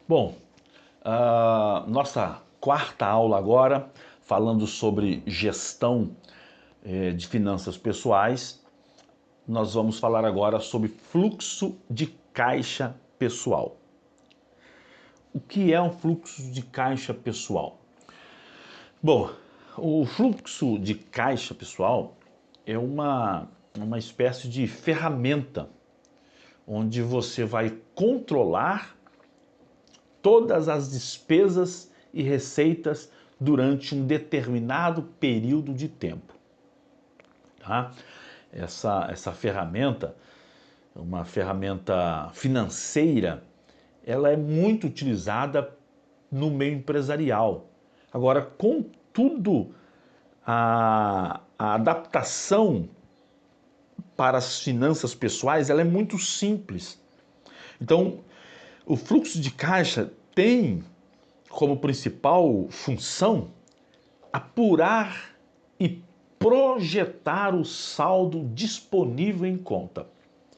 Bom, nossa quarta aula agora, falando sobre gestão de finanças pessoais, nós vamos falar agora sobre fluxo de caixa pessoal. O que é um fluxo de caixa pessoal? Bom, o fluxo de caixa pessoal é uma espécie de ferramenta onde você vai controlar todas as despesas e receitas durante um determinado período de tempo. Tá? Essa ferramenta, uma ferramenta financeira, ela é muito utilizada no meio empresarial. Agora, contudo, a adaptação para as finanças pessoais ela é muito simples. Então, o fluxo de caixa tem como principal função apurar e projetar o saldo disponível em conta.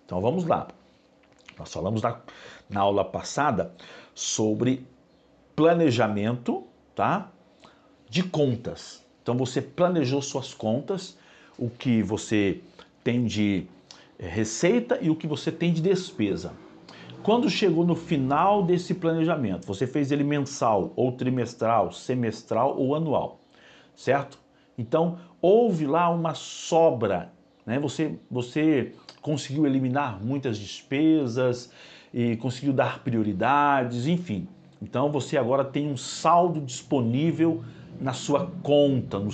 Então vamos lá. Nós falamos na aula passada sobre planejamento, tá? De contas. Então você planejou suas contas, o que você tem de receita e o que você tem de despesa. Quando chegou no final desse planejamento, você fez ele mensal, ou trimestral, semestral ou anual, certo? Então, houve lá uma sobra, né? Você conseguiu eliminar muitas despesas e conseguiu dar prioridades, enfim. Então, você agora tem um saldo disponível na sua conta, no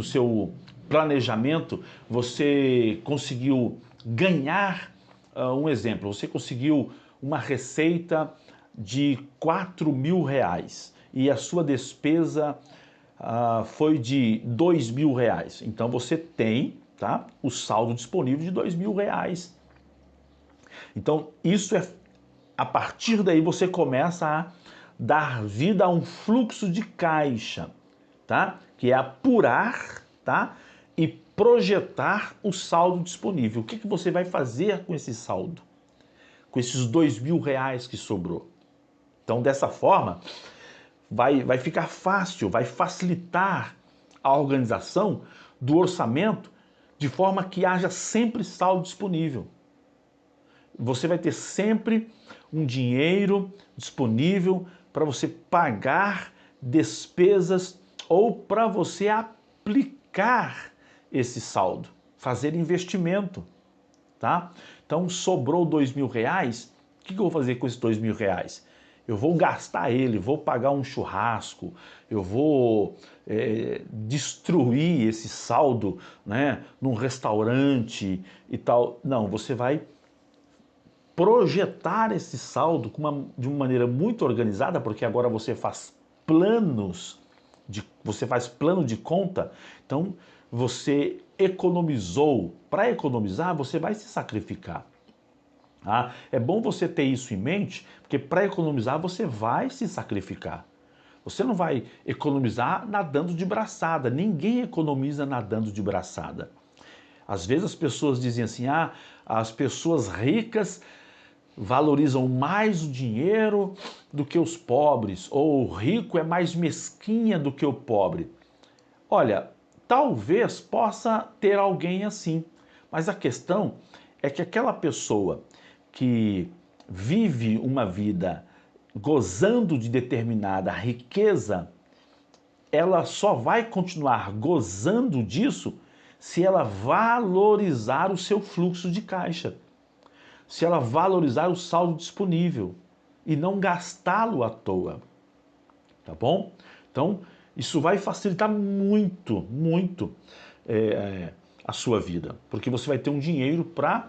seu planejamento, você conseguiu ganhar, um exemplo, você conseguiu uma receita de R$ 4.000 e a sua despesa foi de R$ 2.000. Então você tem, tá, o saldo disponível de R$ 2.000. Então isso é, a partir daí você começa a dar vida a um fluxo de caixa, tá? Que é apurar, tá? E projetar o saldo disponível. O que você vai fazer com esse saldo? Com esses R$ 2.000 que sobrou? Então, dessa forma, vai ficar fácil, vai facilitar a organização do orçamento de forma que haja sempre saldo disponível. Você vai ter sempre um dinheiro disponível para você pagar despesas ou para você aplicar esse saldo, fazer investimento, tá? Então sobrou R$ 2.000, o que eu vou fazer com esses R$ 2.000? Eu vou gastar ele, vou pagar um churrasco, eu vou destruir esse saldo, né, num restaurante e tal. Não, você vai projetar esse saldo de uma maneira muito organizada, porque agora você faz você faz plano de conta, então você economizou. Para economizar, você vai se sacrificar. É bom você ter isso em mente, porque para economizar você vai se sacrificar. Você não vai economizar nadando de braçada. Ninguém economiza nadando de braçada. Às vezes as pessoas dizem assim, as pessoas ricas valorizam mais o dinheiro do que os pobres, ou o rico é mais mesquinha do que o pobre. Olha, talvez possa ter alguém assim, mas a questão é que aquela pessoa que vive uma vida gozando de determinada riqueza, ela só vai continuar gozando disso se ela valorizar o seu fluxo de caixa, se ela valorizar o saldo disponível e não gastá-lo à toa, tá bom? Então, isso vai facilitar muito, muito a sua vida, porque você vai ter um dinheiro para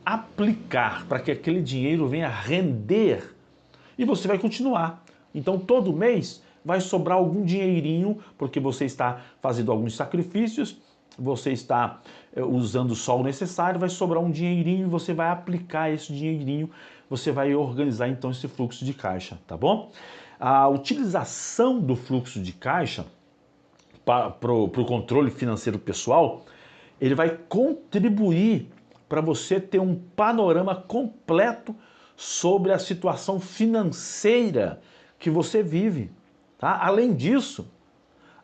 aplicar, para que aquele dinheiro venha render e você vai continuar. Então, todo mês vai sobrar algum dinheirinho, porque você está fazendo alguns sacrifícios, você está usando só o necessário, vai sobrar um dinheirinho e você vai aplicar esse dinheirinho, você vai organizar então esse fluxo de caixa, tá bom? A utilização do fluxo de caixa para o controle financeiro pessoal, ele vai contribuir para você ter um panorama completo sobre a situação financeira que você vive, tá? Além disso,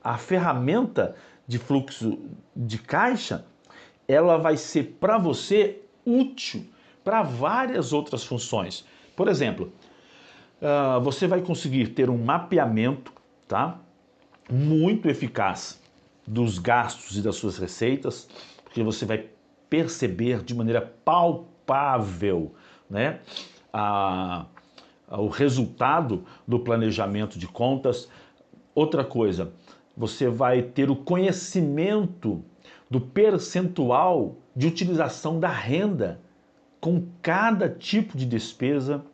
a ferramenta de fluxo de caixa, ela vai ser para você útil para várias outras funções. Por exemplo, você vai conseguir ter um mapeamento, tá, muito eficaz dos gastos e das suas receitas, porque você vai perceber de maneira palpável, né, o resultado do planejamento de contas. Outra coisa, você vai ter o conhecimento do percentual de utilização da renda com cada tipo de despesa.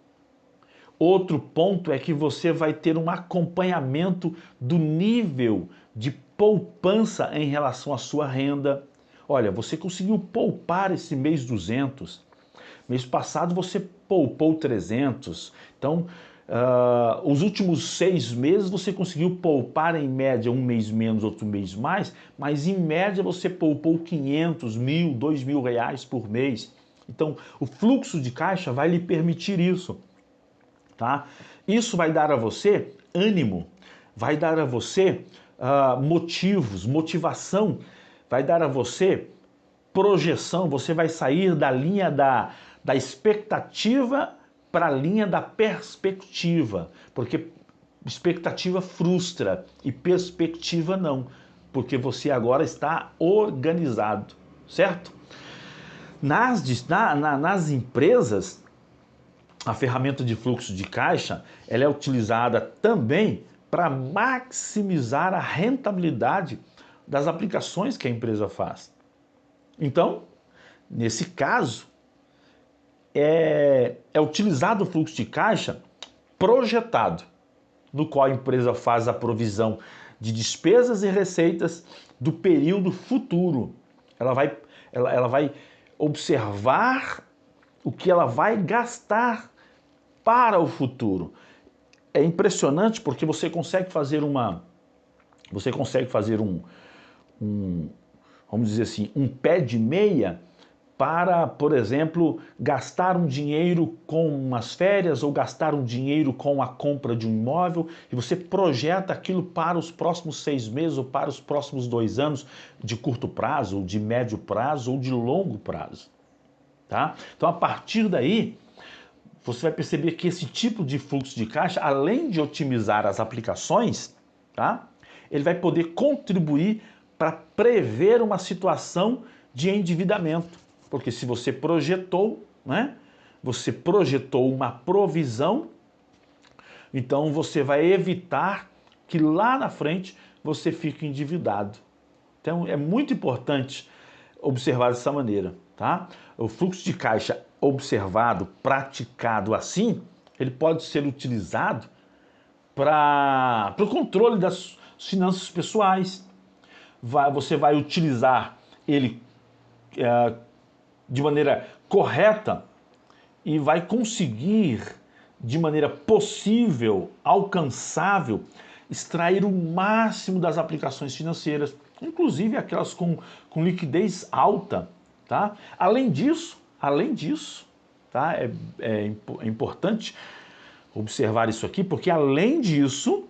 Outro ponto é que você vai ter um acompanhamento do nível de poupança em relação à sua renda. Olha, você conseguiu poupar esse mês 200, mês passado você poupou 300, então os últimos 6 meses você conseguiu poupar em média um mês menos, outro mês mais, mas em média você poupou 500, 1.000, 2.000 reais por mês. Então o fluxo de caixa vai lhe permitir isso. Tá? Isso vai dar a você ânimo, vai dar a você motivos, motivação, vai dar a você projeção, você vai sair da linha da expectativa para a linha da perspectiva, porque expectativa frustra e perspectiva não, porque você agora está organizado, certo? Nas empresas, a ferramenta de fluxo de caixa, ela é utilizada também para maximizar a rentabilidade das aplicações que a empresa faz. Então, nesse caso, é utilizado o fluxo de caixa projetado, no qual a empresa faz a provisão de despesas e receitas do período futuro. Ela vai observar o que ela vai gastar para o futuro. É impressionante porque você consegue fazer vamos dizer assim, um pé de meia para, por exemplo, gastar um dinheiro com umas férias ou gastar um dinheiro com a compra de um imóvel, e você projeta aquilo para os próximos 6 meses ou para os próximos 2 anos, de curto prazo, ou de médio prazo, ou de longo prazo. Tá? Então, a partir daí, você vai perceber que esse tipo de fluxo de caixa, além de otimizar as aplicações, tá? Ele vai poder contribuir para prever uma situação de endividamento. Porque se você projetou, né? Você projetou uma provisão, então você vai evitar que lá na frente você fique endividado. Então é muito importante observar dessa maneira, tá? O fluxo de caixa observado, praticado assim, ele pode ser utilizado para o controle das finanças pessoais. Você vai utilizar ele de maneira correta e vai conseguir, de maneira possível, alcançável, extrair o máximo das aplicações financeiras, inclusive aquelas com liquidez alta. Tá? Além disso, tá? É importante observar isso aqui, porque além disso,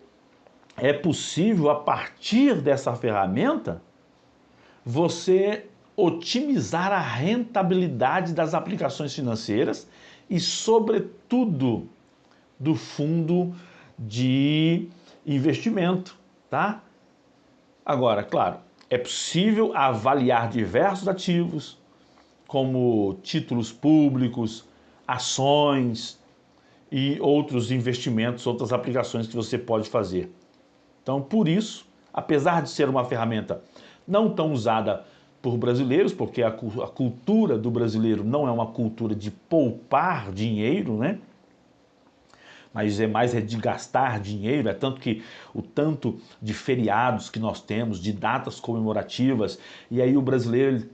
é possível, a partir dessa ferramenta, você otimizar a rentabilidade das aplicações financeiras e, sobretudo, do fundo de investimento, tá? Agora, claro, é possível avaliar diversos ativos, como títulos públicos, ações e outros investimentos, outras aplicações que você pode fazer. Então, por isso, apesar de ser uma ferramenta não tão usada por brasileiros, porque a cultura do brasileiro não é uma cultura de poupar dinheiro, né? Mas é mais de gastar dinheiro, é tanto que o tanto de feriados que nós temos, de datas comemorativas, e aí o brasileiro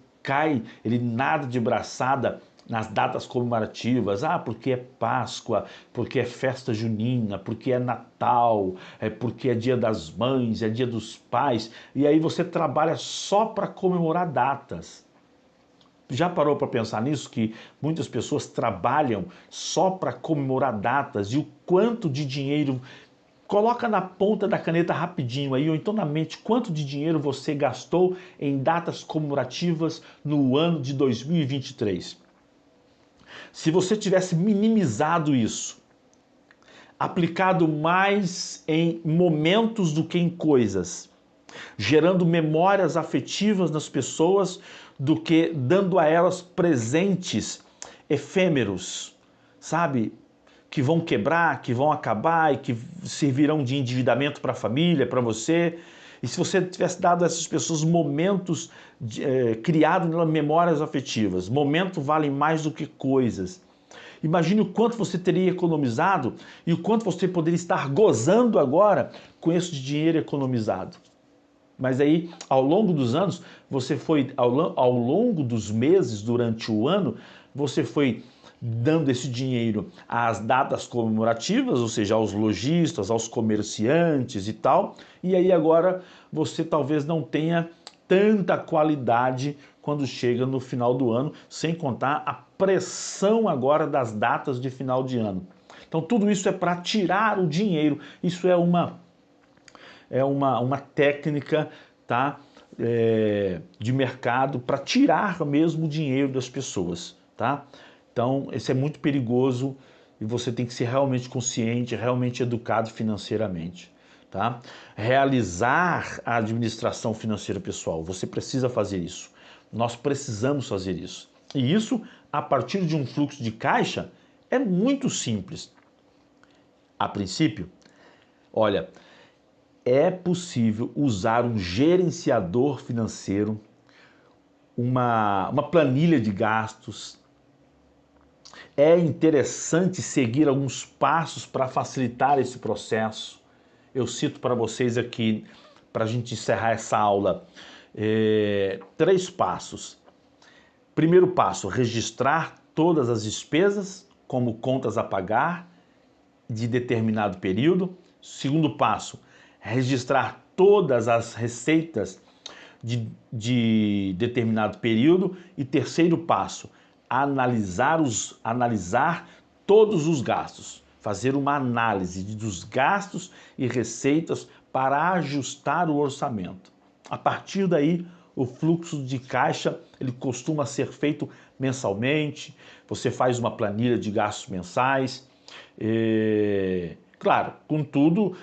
ele nada de braçada nas datas comemorativas, porque é Páscoa, porque é festa junina, porque é Natal, porque é Dia das Mães, é Dia dos Pais, e aí você trabalha só para comemorar datas. Já parou para pensar nisso? Que muitas pessoas trabalham só para comemorar datas e o quanto de dinheiro. Coloca na ponta da caneta rapidinho aí, ou então na mente, quanto de dinheiro você gastou em datas comemorativas no ano de 2023. Se você tivesse minimizado isso, aplicado mais em momentos do que em coisas, gerando memórias afetivas nas pessoas do que dando a elas presentes efêmeros, sabe? Que vão quebrar, que vão acabar e que servirão de endividamento para a família, para você. E se você tivesse dado a essas pessoas momentos, criado nelas memórias afetivas, momento vale mais do que coisas. Imagine o quanto você teria economizado e o quanto você poderia estar gozando agora com esse dinheiro economizado. Mas aí, ao longo dos anos, você foi, ao longo dos meses, durante o ano, você foi dando esse dinheiro às datas comemorativas, ou seja, aos lojistas, aos comerciantes e tal, e aí agora você talvez não tenha tanta qualidade quando chega no final do ano, sem contar a pressão agora das datas de final de ano. Então tudo isso é para tirar o dinheiro, isso é uma técnica, tá? De mercado para tirar mesmo o dinheiro das pessoas, tá? Então, isso é muito perigoso e você tem que ser realmente consciente, realmente educado financeiramente, tá? Realizar a administração financeira pessoal, você precisa fazer isso. Nós precisamos fazer isso. E isso, a partir de um fluxo de caixa, é muito simples. A princípio, olha, é possível usar um gerenciador financeiro, uma planilha de gastos. É interessante seguir alguns passos para facilitar esse processo. Eu cito para vocês aqui, para a gente encerrar essa aula, 3 passos. Primeiro passo, registrar todas as despesas como contas a pagar de determinado período. Segundo passo, registrar todas as receitas de determinado período. E terceiro passo, analisar todos os gastos, fazer uma análise dos gastos e receitas para ajustar o orçamento. A partir daí, o fluxo de caixa ele costuma ser feito mensalmente, você faz uma planilha de gastos mensais, claro, contudo,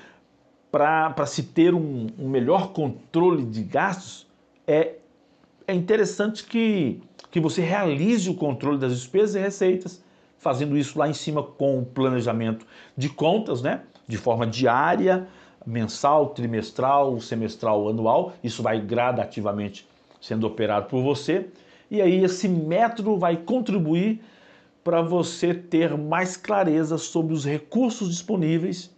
para se ter um melhor controle de gastos, é interessante que você realize o controle das despesas e receitas, fazendo isso lá em cima com o planejamento de contas, né? De forma diária, mensal, trimestral, semestral, anual. Isso vai gradativamente sendo operado por você. E aí esse método vai contribuir para você ter mais clareza sobre os recursos disponíveis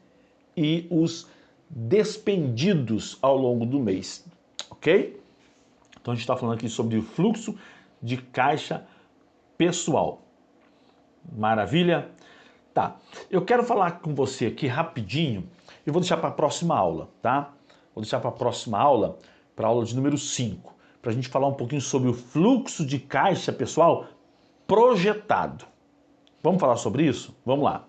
e os despendidos ao longo do mês, ok? Então a gente está falando aqui sobre o fluxo de caixa pessoal. Maravilha? Tá, eu quero falar com você aqui rapidinho, eu vou deixar para a próxima aula, tá? Vou deixar para a próxima aula, para a aula de número 5, para a gente falar um pouquinho sobre o fluxo de caixa pessoal projetado. Vamos falar sobre isso? Vamos lá.